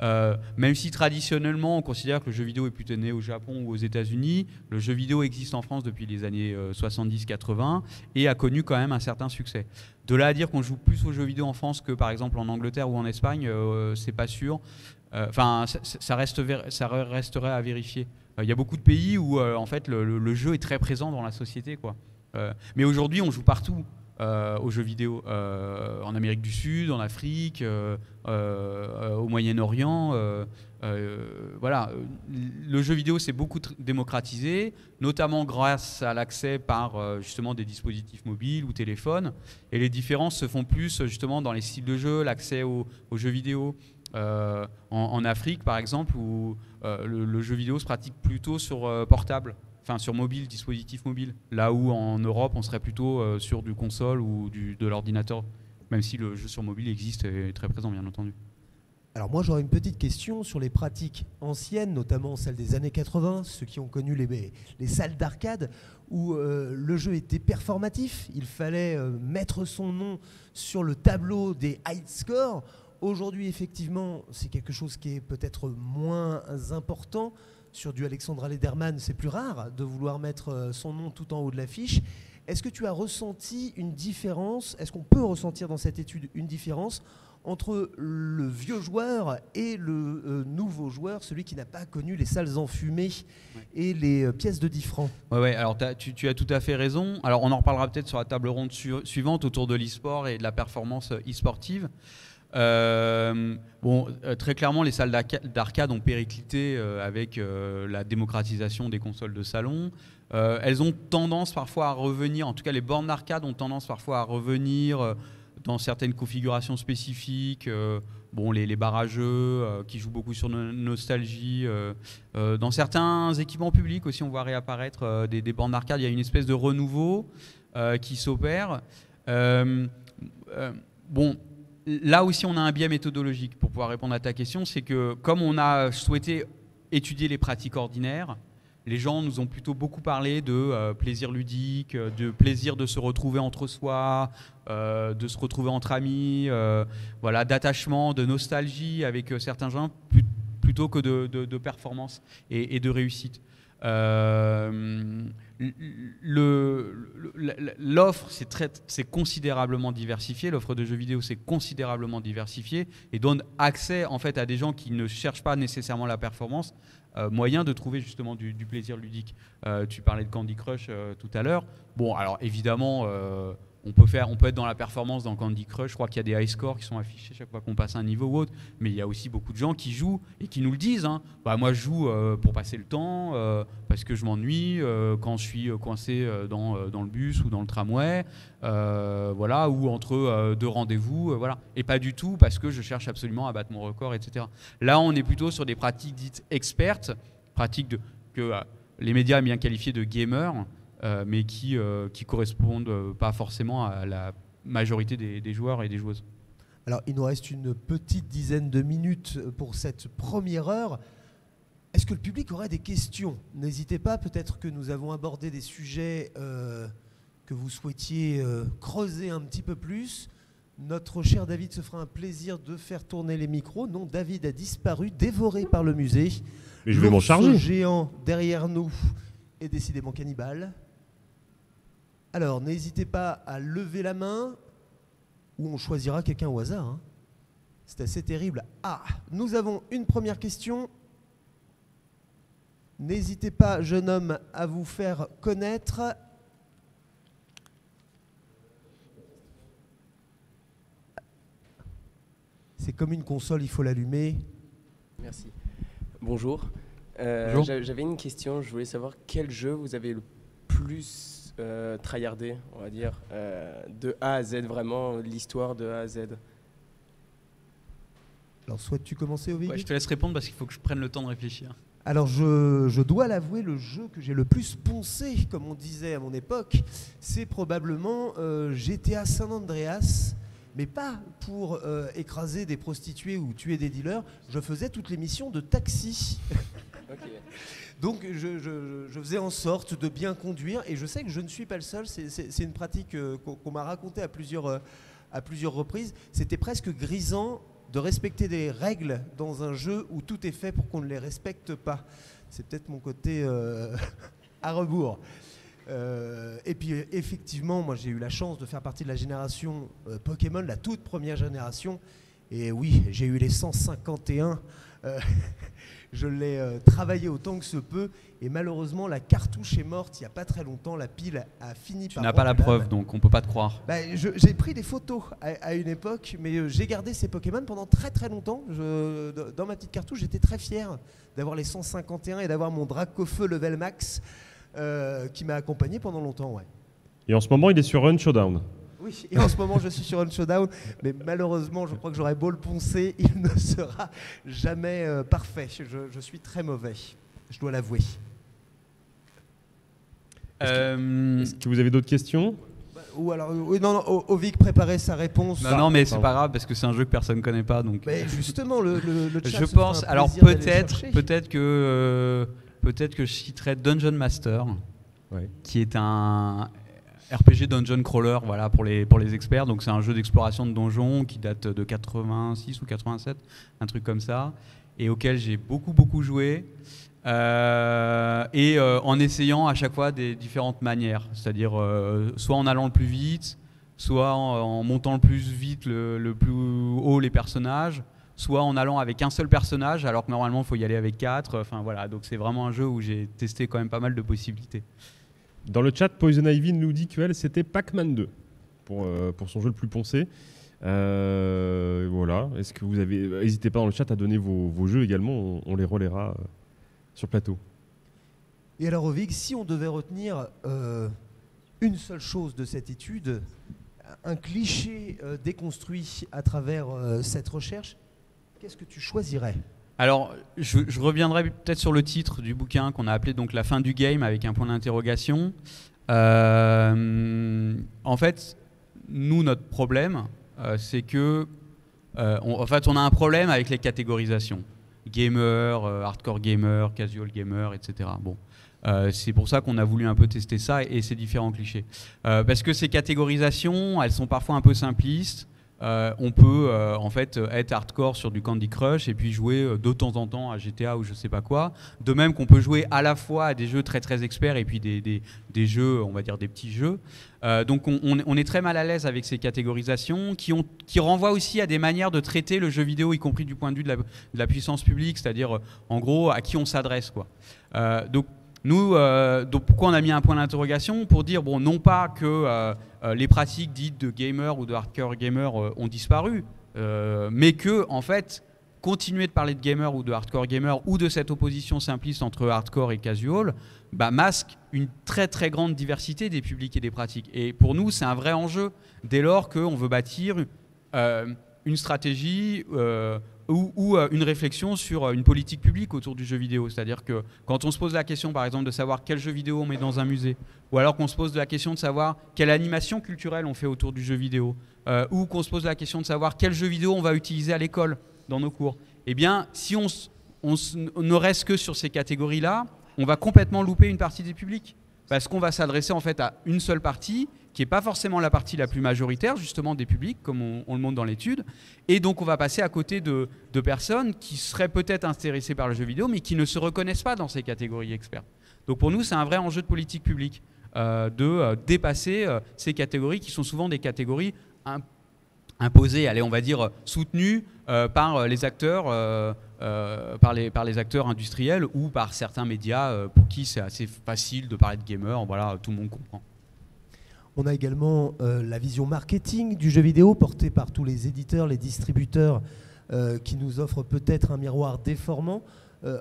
Même si traditionnellement on considère que le jeu vidéo est plutôt né au Japon ou aux États-Unis, le jeu vidéo existe en France depuis les années 70-80 et a connu quand même un certain succès. De là à dire qu'on joue plus aux jeux vidéo en France que par exemple en Angleterre ou en Espagne, c'est pas sûr. Ça resterait à vérifier. Il y a beaucoup de pays où en fait le jeu est très présent dans la société, quoi. Mais aujourd'hui on joue partout. aux jeux vidéo en Amérique du Sud, en Afrique, au Moyen-Orient. Voilà, le jeu vidéo s'est beaucoup démocratisé, notamment grâce à l'accès par justement des dispositifs mobiles ou téléphones. Et les différences se font plus justement dans les styles de jeu, l'accès aux jeux vidéo. En Afrique, par exemple, où le jeu vidéo se pratique plutôt sur portable. Enfin, sur mobile, dispositif mobile. Là où en Europe, on serait plutôt sur du console ou de l'ordinateur, même si le jeu sur mobile existe et est très présent, bien entendu. Alors moi, j'aurais une petite question sur les pratiques anciennes, notamment celles des années 80, ceux qui ont connu les salles d'arcade, où le jeu était performatif. Il fallait mettre son nom sur le tableau des high scores. Aujourd'hui, effectivement, c'est quelque chose qui est peut-être moins important. Sur du Alexandra Lederman, c'est plus rare de vouloir mettre son nom tout en haut de l'affiche. Est-ce que tu as ressenti une différence, est-ce qu'on peut ressentir dans cette étude une différence entre le vieux joueur et le nouveau joueur, celui qui n'a pas connu les salles enfumées et les pièces de 10 francs? Ouais, alors tu as tout à fait raison. Alors on en reparlera peut-être sur la table ronde suivante autour de l'e-sport et de la performance e-sportive. Très clairement, les salles d'arcade ont périclité avec la démocratisation des consoles de salon. Elles ont tendance parfois à revenir, en tout cas les bornes d'arcade ont tendance parfois à revenir dans certaines configurations spécifiques. Les barrageux qui jouent beaucoup sur nostalgie. Dans certains équipements publics aussi, on voit réapparaître des bornes d'arcade. Il y a une espèce de renouveau qui s'opère. Là aussi, on a un biais méthodologique pour pouvoir répondre à ta question. C'est que comme on a souhaité étudier les pratiques ordinaires, les gens nous ont plutôt beaucoup parlé de plaisir ludique, de plaisir de se retrouver entre soi, de se retrouver entre amis, d'attachement, de nostalgie avec certains gens, plutôt que de performance et de réussite. L'offre c'est considérablement diversifié, l'offre de jeux vidéo c'est considérablement diversifié et donne accès en fait à des gens qui ne cherchent pas nécessairement la performance, moyen de trouver justement du plaisir ludique. Tu parlais de Candy Crush tout à l'heure. Bon, alors évidemment on peut être dans la performance dans Candy Crush. Je crois qu'il y a des high scores qui sont affichés chaque fois qu'on passe un niveau ou autre. Mais il y a aussi beaucoup de gens qui jouent et qui nous le disent. Moi, je joue pour passer le temps, parce que je m'ennuie quand je suis coincé dans le bus ou dans le tramway, ou entre deux rendez-vous. Et pas du tout parce que je cherche absolument à battre mon record, etc. Là, on est plutôt sur des pratiques dites expertes, pratiques que les médias aiment bien qualifier de gamers. Mais qui correspondent pas forcément à la majorité des joueurs et des joueuses. Alors, il nous reste une petite dizaine de minutes pour cette première heure. Est-ce que le public aurait des questions? N'hésitez pas, peut-être que nous avons abordé des sujets que vous souhaitiez creuser un petit peu plus. Notre cher David se fera un plaisir de faire tourner les micros. Non, David a disparu, dévoré par le musée. Mais je vais m'en charger. Le géant derrière nous est décidément cannibale. Alors, n'hésitez pas à lever la main ou on choisira quelqu'un au hasard. C'est assez terrible. Ah, nous avons une première question. N'hésitez pas, jeune homme, à vous faire connaître. C'est comme une console, il faut l'allumer. Merci. Bonjour. Bonjour. J'avais une question. Je voulais savoir quel jeu vous avez le plus tryhardé, on va dire, de A à Z, vraiment l'histoire de A à Z. Alors, souhaites-tu commencer, Ovid? Je te laisse répondre parce qu'il faut que je prenne le temps de réfléchir. Alors, je dois l'avouer, le jeu que j'ai le plus poncé, comme on disait à mon époque, c'est probablement GTA San Andreas, mais pas pour écraser des prostituées ou tuer des dealers. Je faisais toutes les missions de taxi. Okay. Donc, je faisais en sorte de bien conduire, et je sais que je ne suis pas le seul. C'est une pratique qu'on m'a racontée à plusieurs reprises. C'était presque grisant de respecter des règles dans un jeu où tout est fait pour qu'on ne les respecte pas. C'est peut-être mon côté à rebours. Et puis effectivement, moi j'ai eu la chance de faire partie de la génération Pokémon, la toute première génération. Et oui, j'ai eu les 151 Je l'ai travaillé autant que se peut et malheureusement la cartouche est morte il n'y a pas très longtemps, la pile a fini Tu par... n'as pas la preuve, donc on peut pas te croire. Bah, j'ai pris des photos à une époque, mais j'ai gardé ces Pokémon pendant très très longtemps. Dans ma petite cartouche, j'étais très fier d'avoir les 151 et d'avoir mon Dracofeu level max qui m'a accompagné pendant longtemps. Ouais. Et en ce moment, il est sur Run Showdown. Oui, et en ce moment je suis sur un showdown, mais malheureusement je crois que j'aurais beau le poncer, il ne sera jamais parfait. Je suis très mauvais, je dois l'avouer. Est-ce que vous avez d'autres questions? Ou alors, oui, non, Ovic préparait sa réponse. Non, mais c'est pas grave parce que c'est un jeu que personne ne connaît pas. Donc, mais justement, le chat je se pense, fera un alors plaisir peut-être que je citerai Dungeon Master, qui est un RPG Dungeon Crawler, voilà, pour les experts. Donc c'est un jeu d'exploration de donjons qui date de 86 ou 87, un truc comme ça, et auquel j'ai beaucoup joué. En essayant à chaque fois des différentes manières, c'est-à-dire soit en allant le plus vite, soit en montant le plus vite, le plus haut les personnages, soit en allant avec un seul personnage alors que normalement il faut y aller avec 4. Enfin voilà, donc c'est vraiment un jeu où j'ai testé quand même pas mal de possibilités. Dans le chat, Poison Ivy nous dit qu'elle c'était Pac-Man 2 pour son jeu le plus poncé. Voilà. Est-ce que vous avez... N'hésitez pas dans le chat à donner vos jeux également, on les relaiera sur plateau. Et alors Ovic, si on devait retenir une seule chose de cette étude, un cliché déconstruit à travers cette recherche, qu'est-ce que tu choisirais ? Alors, je reviendrai peut-être sur le titre du bouquin qu'on a appelé donc La fin du game avec un point d'interrogation. En fait, nous, notre problème, c'est que on a un problème avec les catégorisations. Gamer, hardcore gamer, casual gamer, etc. Bon. C'est pour ça qu'on a voulu un peu tester ça et ces différents clichés. Parce que ces catégorisations, elles sont parfois un peu simplistes. On peut en fait être hardcore sur du Candy Crush et puis jouer de temps en temps à GTA ou je sais pas quoi. De même qu'on peut jouer à la fois à des jeux très experts et puis des jeux, on va dire des petits jeux. Donc on est très mal à l'aise avec ces catégorisations qui renvoient aussi à des manières de traiter le jeu vidéo, y compris du point de vue de la puissance publique, c'est-à-dire en gros à qui on s'adresse, quoi. Donc pourquoi on a mis un point d'interrogation? Pour dire, bon, non pas que les pratiques dites de gamer ou de hardcore gamer ont disparu, mais que, en fait, continuer de parler de gamer ou de hardcore gamer ou de cette opposition simpliste entre hardcore et casual masque une très grande diversité des publics et des pratiques. Et pour nous, c'est un vrai enjeu dès lors qu'on veut bâtir une stratégie ou une réflexion sur une politique publique autour du jeu vidéo. C'est-à-dire que quand on se pose la question, par exemple, de savoir quel jeu vidéo on met dans un musée, ou alors qu'on se pose la question de savoir quelle animation culturelle on fait autour du jeu vidéo, ou qu'on se pose la question de savoir quel jeu vidéo on va utiliser à l'école, dans nos cours, eh bien, si on ne reste que sur ces catégories-là, on va complètement louper une partie des publics. Parce qu'on va s'adresser en fait à une seule partie, qui n'est pas forcément la partie la plus majoritaire justement des publics, comme on le montre dans l'étude. Et donc on va passer à côté de personnes qui seraient peut-être intéressées par le jeu vidéo, mais qui ne se reconnaissent pas dans ces catégories expertes. Donc pour nous, c'est un vrai enjeu de politique publique, de dépasser ces catégories qui sont souvent des catégories imposées, allez, on va dire soutenues par les acteurs, par les acteurs industriels ou par certains médias pour qui c'est assez facile de parler de gamer. Voilà, tout le monde comprend. On a également la vision marketing du jeu vidéo portée par tous les éditeurs, les distributeurs qui nous offrent peut-être un miroir déformant.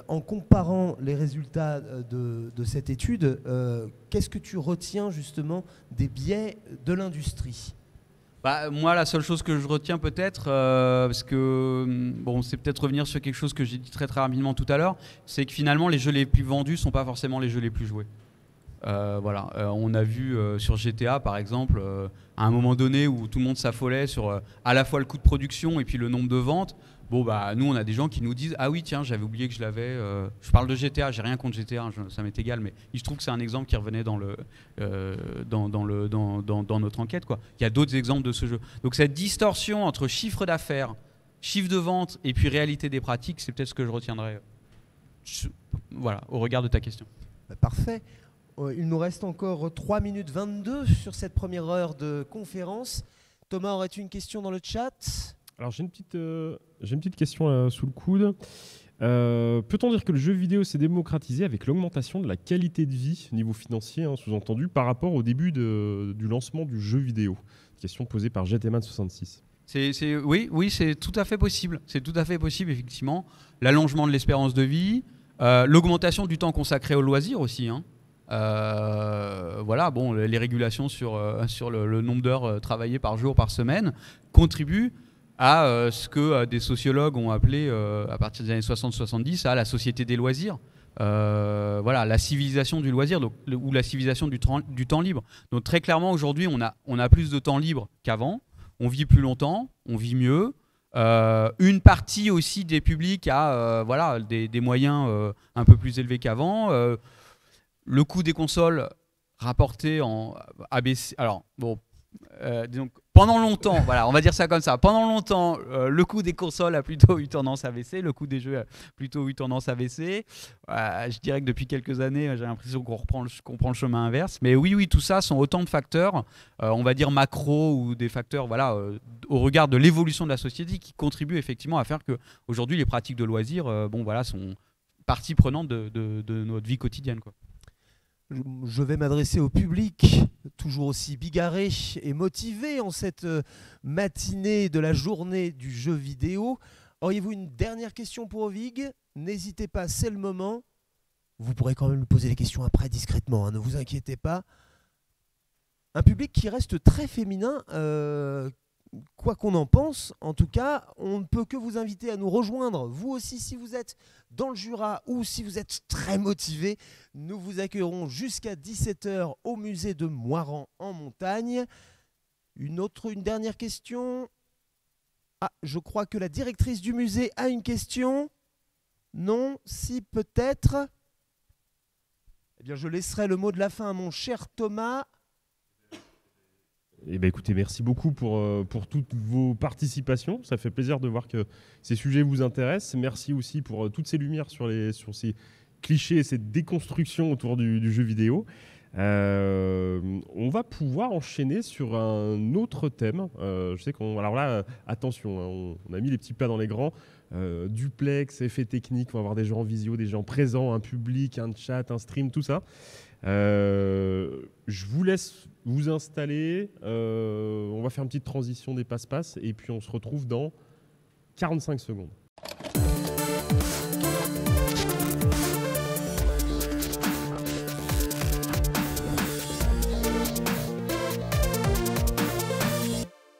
En comparant les résultats de cette étude, qu'est-ce que tu retiens justement des biais de l'industrie ? Moi, la seule chose que je retiens peut-être, parce que bon, c'est peut-être revenir sur quelque chose que j'ai dit très rapidement tout à l'heure, c'est que finalement les jeux les plus vendus ne sont pas forcément les jeux les plus joués. Voilà, on a vu sur GTA par exemple, à un moment donné où tout le monde s'affolait sur à la fois le coût de production et puis le nombre de ventes. Bon nous on a des gens qui nous disent ah oui tiens j'avais oublié que je l'avais. Je parle de GTA, j'ai rien contre GTA, ça m'est égal, mais il se trouve que c'est un exemple qui revenait dans notre enquête, quoi. Il y a d'autres exemples de ce jeu. Donc cette distorsion entre chiffre d'affaires, chiffre de vente et puis réalité des pratiques, c'est peut-être ce que je retiendrai. Voilà, au regard de ta question. Parfait. Il nous reste encore 3 minutes 22 sur cette première heure de conférence. Thomas, aurais-tu une question dans le chat ? Alors j'ai une petite question sous le coude. Peut-on dire que le jeu vidéo s'est démocratisé avec l'augmentation de la qualité de vie, niveau financier, hein, sous-entendu, par rapport au début du lancement du jeu vidéo? Question posée par GTman66. Oui, c'est tout à fait possible. C'est tout à fait possible, effectivement. L'allongement de l'espérance de vie, l'augmentation du temps consacré au loisir aussi, hein. Voilà, bon, les régulations sur le nombre d'heures travaillées par jour, par semaine, contribuent à ce que des sociologues ont appelé, à partir des années 60-70, à la société des loisirs. Voilà, la civilisation du loisir, donc, ou la civilisation du temps libre. Donc très clairement, aujourd'hui, on a plus de temps libre qu'avant. On vit plus longtemps, on vit mieux. Une partie aussi des publics a voilà, des moyens un peu plus élevés qu'avant. Le coût des consoles rapporté en ABC. Alors, bon, donc, pendant longtemps, voilà, on va dire ça comme ça. Pendant longtemps, le coût des consoles a plutôt eu tendance à baisser, le coût des jeux a plutôt eu tendance à baisser. Je dirais que depuis quelques années, j'ai l'impression qu'on prend le chemin inverse. Mais oui, tout ça sont autant de facteurs, on va dire macro ou des facteurs, voilà, au regard de l'évolution de la société qui contribuent effectivement à faire que aujourd'hui les pratiques de loisirs, bon voilà, sont partie prenante de notre vie quotidienne, quoi. Je vais m'adresser au public, toujours aussi bigarré et motivé en cette matinée de la journée du jeu vidéo. Auriez-vous une dernière question pour Ovig? N'hésitez pas, c'est le moment. Vous pourrez quand même lui poser les questions après discrètement, hein, ne vous inquiétez pas. Un public qui reste très féminin, quoi qu'on en pense. En tout cas, on ne peut que vous inviter à nous rejoindre. Vous aussi, si vous êtes dans le Jura ou si vous êtes très motivé, nous vous accueillerons jusqu'à 17 h au musée de Moirans en montagne. Une dernière question. Ah, je crois que la directrice du musée a une question. Non, si peut-être. Eh bien, je laisserai le mot de la fin à mon cher Thomas. Eh ben, écoutez, merci beaucoup pour toutes vos participations. Ça fait plaisir de voir que ces sujets vous intéressent. Merci aussi pour toutes ces lumières sur ces clichés et cette déconstruction autour du jeu vidéo. On va pouvoir enchaîner sur un autre thème. Je sais alors là, attention, hein, on a mis les petits plats dans les grands. Duplex, effets techniques, on va avoir des gens en visio, des gens présents, un public, un chat, un stream, tout ça. Je vous laisse vous installer. On va faire une petite transition des passe-passe et puis on se retrouve dans 45 secondes.